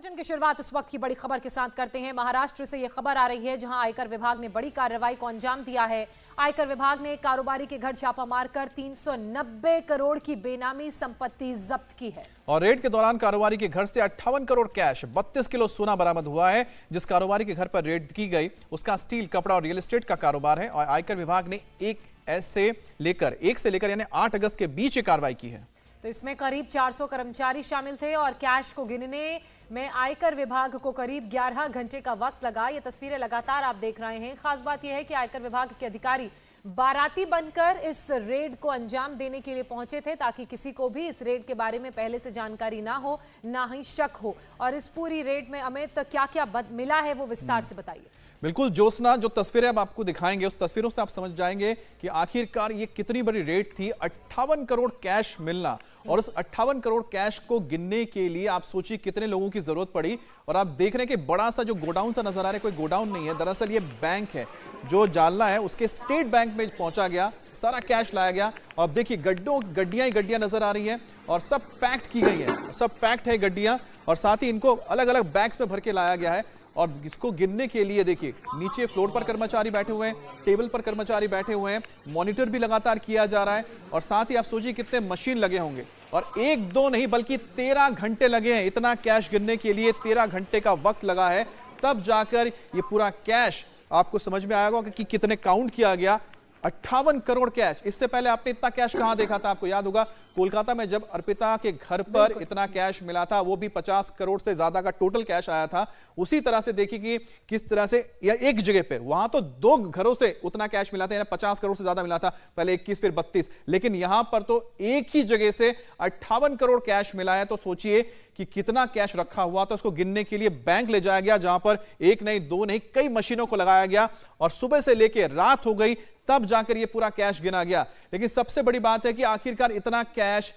Bulletin की शुरुआत इस वक्त की बड़ी खबर के साथ करते हैं। महाराष्ट्र से यह खबर आ रही है जहां आयकर विभाग ने बड़ी कार्रवाई को अंजाम दिया है। आयकर विभाग ने कारोबारी के घर छापा मारकर 390 करोड़ की बेनामी संपत्ति जब्त की है। और रेड के दौरान कारोबारी के घर से 58 करोड़ कैश, 32 किलो सोना बरामद हुआ है। जिस कारोबारी के घर पर रेड की गई उसका स्टील, कपड़ा और रियल एस्टेट का कारोबार है। और आयकर विभाग ने 1 से लेकर यानी 8 अगस्त के बीच ये कार्रवाई की है। तो इसमें करीब 400 कर्मचारी शामिल थे और कैश को गिनने में आयकर विभाग को करीब 11 घंटे का वक्त लगा। ये तस्वीरें लगातार आप देख रहे हैं। खास बात यह है कि आयकर विभाग के अधिकारी बाराती बनकर इस रेड को अंजाम देने के लिए पहुंचे थे ताकि किसी को भी इस रेड के बारे में पहले से जानकारी ना हो, ना ही शक हो। और इस पूरी रेड में अमित क्या क्या मिला है वो विस्तार से बताइए। बिल्कुल ज्योत्सना, जो तस्वीरें अब आपको दिखाएंगे उस तस्वीरों से आप समझ जाएंगे कि आखिरकार ये कितनी बड़ी रेड थी। 58 करोड़ कैश मिलना और उस 58 करोड़ कैश को गिनने के लिए आप सोचिए कितने लोगों की जरूरत पड़ी। और आप देख रहे हैं कि बड़ा सा जो गोडाउन सा नजर आ रहा है, कोई गोडाउन नहीं है, दरअसल ये बैंक है जो जालना है उसके स्टेट बैंक में पहुंचा गया, सारा कैश लाया गया। और अब देखिए गड्डियां ही गड्डियां नजर आ रही है और सब पैक्ड की गई है, सब पैक्ड है गड्डियां। और साथ ही इनको अलग अलग बैग्स में भर के लाया गया है। और इसको गिनने के लिए देखिए नीचे फ्लोर पर कर्मचारी बैठे हुए हैं, टेबल पर कर्मचारी बैठे हुए हैं, मॉनिटर भी लगातार किया जा रहा है। और साथ ही आप सोचिए कितने मशीन लगे होंगे। और 1-2 नहीं बल्कि 13 घंटे लगे हैं इतना कैश गिनने के लिए। 13 घंटे का वक्त लगा है, तब जाकर ये पूरा कैश आपको समझ में आएगा कि कितने काउंट किया गया। 58 करोड़ कैश। इससे पहले आपने इतना कैश कहां देखा था? आपको याद होगा कोलकाता में जब अर्पिता के घर पर इतना कैश मिला था, वो भी 50 करोड़ से ज्यादा का टोटल कैश आया था। उसी तरह से देखिए कि किस तरह से या एक जगह पर, वहां तो 2 घरों से उतना कैश मिला था, यानी 50 करोड़ से ज्यादा मिला था, पहले 21 फिर 32, लेकिन यहां पर तो एक ही जगह से 58 करोड़ कैश मिला है। तो सोचिए कि कितना कैश रखा हुआ था। उसको गिनने के लिए बैंक ले जाया गया जहां पर 1 नहीं 2 नहीं कई मशीनों को लगाया गया और सुबह से लेकर रात हो गई तब जाकर ये पूरा कैश गिना गया। लेकिन सबसे बड़ी बात है कि आखिरकार इतना कैश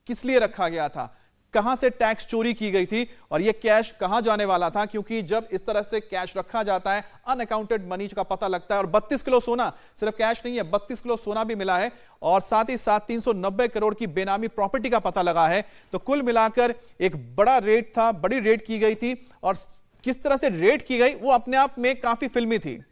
किस लिए रखा गया था, कहां से टैक्स चोरी की गई थी और यह कैश कहां जाने वाला था। क्योंकि जब इस तरह से कैश रखा जाता है, अनअकाउंटेड मनी का पता लगता है। और 32 किलो सोना, सिर्फ कैश नहीं है, 32 किलो सोना भी मिला है और साथ ही साथ 390 करोड़ की बेनामी प्रॉपर्टी का पता लगा है। तो कुल मिलाकर एक बड़ा रेड था, बड़ी रेड की गई थी। और किस तरह से रेड की गई वो अपने आप में काफी फिल्मी थी।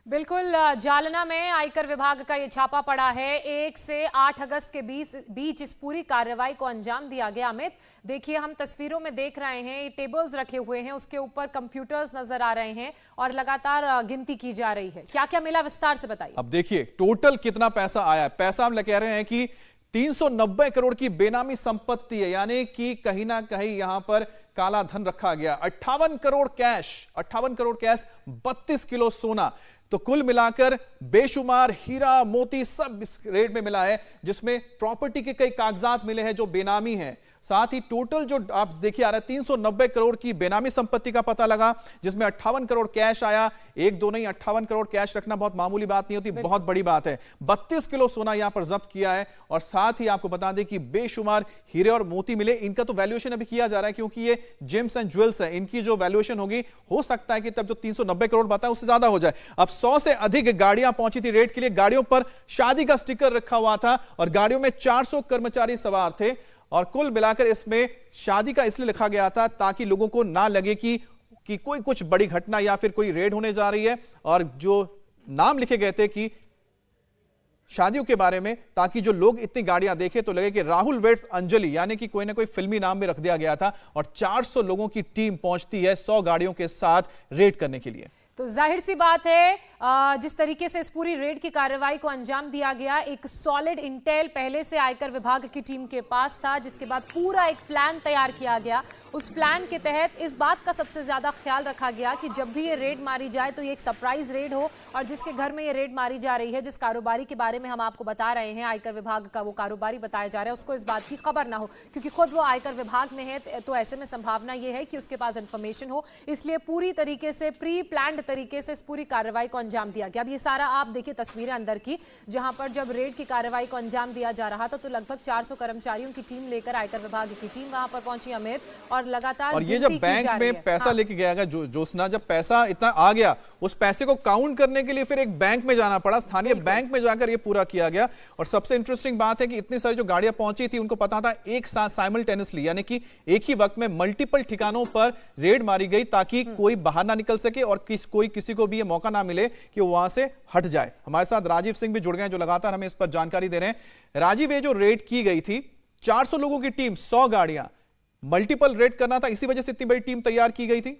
बिल्कुल, जालना में आयकर विभाग का ये छापा पड़ा है। 1 से 8 अगस्त के बीच इस पूरी कार्रवाई को अंजाम दिया गया। अमित देखिए, हम तस्वीरों में देख रहे हैं टेबल्स रखे हुए हैं, उसके ऊपर कंप्यूटर्स नजर आ रहे हैं और लगातार गिनती की जा रही है। क्या क्या मिला विस्तार से बताइए। अब देखिए टोटल कितना पैसा आया। पैसा हम कह रहे हैं कि 390 करोड़ की बेनामी संपत्ति है, यानी कि कहीं ना कहीं यहां पर काला धन रखा गया। 58 करोड़ कैश, 32 किलो सोना। तो कुल मिलाकर बेशुमार हीरा मोती सब इस रेड में मिला है, जिसमें प्रॉपर्टी के कई कागजात मिले हैं जो बेनामी हैं। साथ ही टोटल जो आप देखिए आ रहा है 390 करोड़ की बेनामी संपत्ति का पता लगा, जिसमें 58 करोड़ कैश आया। 1-2 नहीं 58 करोड़ कैश रखना बहुत मामूली बात नहीं होती, बहुत बड़ी बात है। 32 किलो सोना यहां पर जब्त किया है। और साथ ही आपको बता दें कि बेशुमार हीरे और मोती मिले। इनका तो वैल्यूएशन अभी किया जा रहा है क्योंकि ये जेम्स एंड ज्वेल्स है। इनकी जो वैल्यूएशन होगी, हो सकता है कि तब जो 390 करोड़ बताया उससे ज्यादा हो जाए। अब 100 से अधिक गाड़ियां पहुंची थी रेड के लिए। गाड़ियों पर शादी का स्टिकर रखा हुआ था और गाड़ियों में 400 कर्मचारी सवार थे। और कुल मिलाकर इसमें शादी का इसलिए लिखा गया था ताकि लोगों को ना लगे कि कोई कुछ बड़ी घटना या फिर कोई रेड होने जा रही है। और जो नाम लिखे गए थे कि शादियों के बारे में, ताकि जो लोग इतनी गाड़ियां देखे तो लगे कि राहुल वेड्स अंजलि, यानी कि कोई ना कोई फिल्मी नाम भी रख दिया गया था। और 400 लोगों की टीम पहुंचती है 100 गाड़ियों के साथ रेड करने के लिए। तो जाहिर सी बात है, जिस तरीके से इस पूरी रेड की कार्रवाई को अंजाम दिया गया, एक सॉलिड इंटेल पहले से आयकर विभाग की टीम के पास था, जिसके बाद पूरा एक प्लान तैयार किया गया। उस प्लान के तहत इस बात का सबसे ज्यादा ख्याल रखा गया कि जब भी ये रेड मारी जाए तो ये एक सरप्राइज रेड हो और जिसके घर में ये रेड मारी जा रही है, जिस कारोबारी के बारे में हम आपको बता रहे हैं, आयकर विभाग का वो कारोबारी बताया जा रहा है, उसको इस बात की खबर ना हो। क्योंकि खुद वो आयकर विभाग में है तो ऐसे में संभावना ये है कि उसके पास इंफॉर्मेशन हो। इसलिए पूरी तरीके से प्री प्लान्ड तरीके से इस पूरी कार्रवाई को अंजाम दिया गया। अब ये सारा आप देखिए तस्वीरें अंदर की, जहां पर जब रेड की कार्रवाई को अंजाम दिया जा रहा था तो लगभग 400 कर्मचारियों की टीम लेकर आयकर विभाग की टीम वहां पर पहुंची अमित, और लगातार और ये जब बैंक में पैसा लेके गया, ज्योत्सना, जब पैसा इतना आ गया उस पैसे को काउंट करने के लिए फिर एक बैंक में जाना पड़ा, स्थानीय बैंक में जाकर ये पूरा किया गया। और सबसे इंटरेस्टिंग बात है कि इतनी सारी जो गाड़ियां पहुंची थी उनको पता था एक साथ साइमल्टेनियसली, यानी कि एक ही वक्त में मल्टीपल ठिकानों पर रेड मारी गई ताकि कोई बाहर ना निकल सके और कोई किसी को भी ये मौका ना मिले कि वो वहां से हट जाए। हमारे साथ राजीव सिंह भी जुड़ गए हैं जो लगातार हमें इस पर जानकारी दे रहे हैं। राजीव, ये जो रेड की गई थी, 400 लोगों की टीम, 100 गाड़ियां, मल्टीपल रेड करना था, इसी वजह से इतनी बड़ी टीम तैयार की गई थी।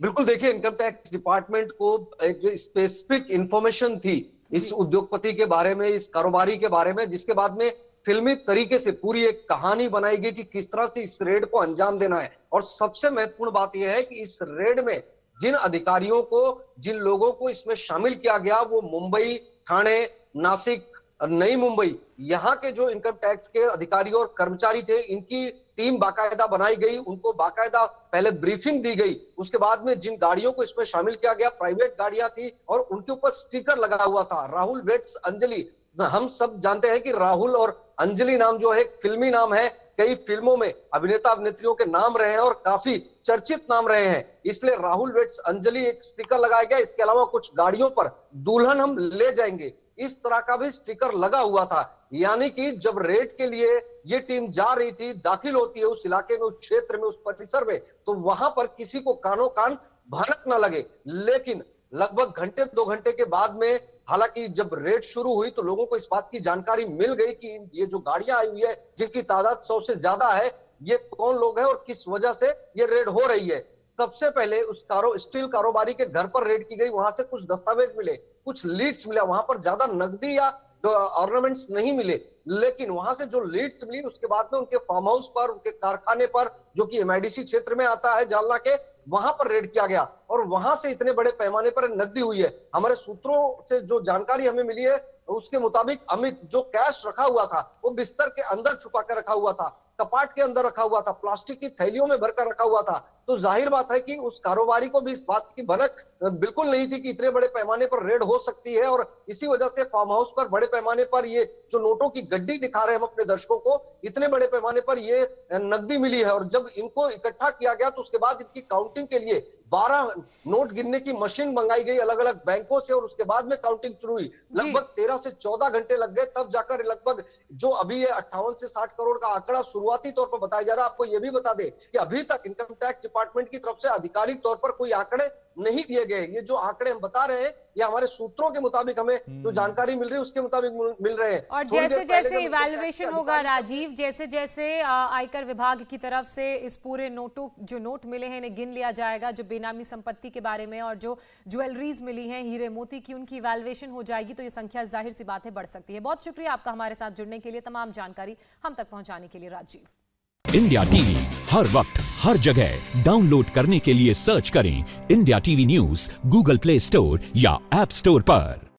बिल्कुल, देखिए इनकम टैक्स डिपार्टमेंट को एक स्पेसिफिक इंफॉर्मेशन थी इस उद्योगपति के बारे में, इस कारोबारी के बारे में, जिसके बाद में फिल्मी तरीके से पूरी एक कहानी बनाई गई कि किस तरह से इस रेड को अंजाम देना है। और सबसे महत्वपूर्ण बात यह है कि इस रेड में जिन अधिकारियों को, जिन लोगों को इसमें शामिल किया गया, वो मुंबई, ठाणे, नासिक, नई मुंबई, यहाँ के जो इनकम टैक्स के अधिकारी और कर्मचारी थे, इनकी टीम बाकायदा बनाई गई, उनको बाकायदा पहले ब्रीफिंग दी गई। उसके बाद में जिन गाड़ियों को इसमें शामिल किया गया, प्राइवेट गाड़ियां थी और उनके ऊपर स्टिकर लगा हुआ था, राहुल वेट्स अंजलि। हम सब जानते हैं कि राहुल और अंजलि नाम जो है एक फिल्मी नाम है, कई फिल्मों में अभिनेता अभिनेत्रियों के नाम रहे हैं और काफी चर्चित नाम रहे हैं, इसलिए राहुल वेट्स अंजलि एक स्टिकर लगाया गया। इसके अलावा कुछ गाड़ियों पर दुल्हन हम ले जाएंगे, इस तरह का भी स्टिकर लगा हुआ था। यानी कि जब रेड के लिए ये टीम जा रही थी, दाखिल होती है उस इलाके में, उस क्षेत्र में, उस परिसर में, तो वहां पर किसी को कानो कान भनक न लगे। लेकिन लगभग घंटे 2 घंटे के बाद में, हालांकि जब रेड शुरू हुई तो लोगों को इस बात की जानकारी मिल गई कि ये जो गाड़ियां आई हुई है, जिनकी तादाद 100 से ज्यादा है, ये कौन लोग हैं और किस वजह से ये रेड हो रही है। सबसे पहले उस स्टील कारोबारी के घर पर रेड की गई, वहां से कुछ दस्तावेज मिले, कुछ लीड्स मिला, वहां पर ज्यादा नकदी या ऑर्नामेंट्स नहीं मिले, लेकिन वहां से जो लीड्स मिली उसके बाद में उनके फार्म हाउस पर, उनके कारखाने पर, जो कि एमआईडीसी क्षेत्र में आता है जालना के, वहां पर रेड किया गया और वहां से इतने बड़े पैमाने पर नकदी हुई है। हमारे सूत्रों से जो जानकारी हमें मिली है उसके मुताबिक अमित, जो कैश रखा हुआ था वो बिस्तर के अंदर छुपा कर रखा हुआ था, कपाट के अंदर रखा हुआ था, प्लास्टिक की थैलियों में भरकर रखा हुआ था। तो जाहिर बात है कि उस कारोबारी को भी इस बात की भनक बिल्कुल नहीं थी कि इतने बड़े पैमाने पर रेड हो सकती है और इसी वजह से फार्म हाउस पर बड़े पैमाने पर ये जो नोटों की गड्डी दिखा रहे हैं हम अपने दर्शकों को, इतने बड़े पैमाने पर ये नकदी मिली है। और जब इनको इकट्ठा किया गया तो उसके बाद इनकी काउंटिंग के लिए 12 नोट गिनने की मशीन मंगाई गई अलग अलग बैंकों से और उसके बाद में काउंटिंग शुरू हुई। लगभग 13 से 14 घंटे लग गए, तब जाकर लगभग जो अभी ये 58 से 60 करोड़ का आंकड़ा शुरुआती तौर पर बताया जा रहा है। आपको ये भी बता दें कि अभी तक इनकम टैक्स डिपार्टमेंट की तरफ से आधिकारिक तौर पर कोई आंकड़े नहीं दिए गए। ये जो आंकड़े हम बता रहे हैं ये हमारे सूत्रों के मुताबिक हमें जो जानकारी मिल रही है उसके मुताबिक मिल रहे हैं। और जैसे जैसे इवैल्यूएशन होगा राजीव, जैसे जैसे आयकर विभाग की तरफ से इस पूरे नोटों, जो नोट मिले हैं इन्हें गिन लिया जाएगा, जो बेनामी संपत्ति के बारे में और जो ज्वेलरीज मिली हैं हीरे मोती की, उनकी इवैल्यूएशन हो जाएगी तो ये संख्या जाहिर सी बात है बढ़ सकती है। बहुत शुक्रिया आपका हमारे साथ जुड़ने के लिए, तमाम जानकारी हम तक पहुंचाने के लिए राजीव। इंडिया टीवी हर वक्त हर जगह डाउनलोड करने के लिए सर्च करें India TV news Google play store या ऐप स्टोर पर।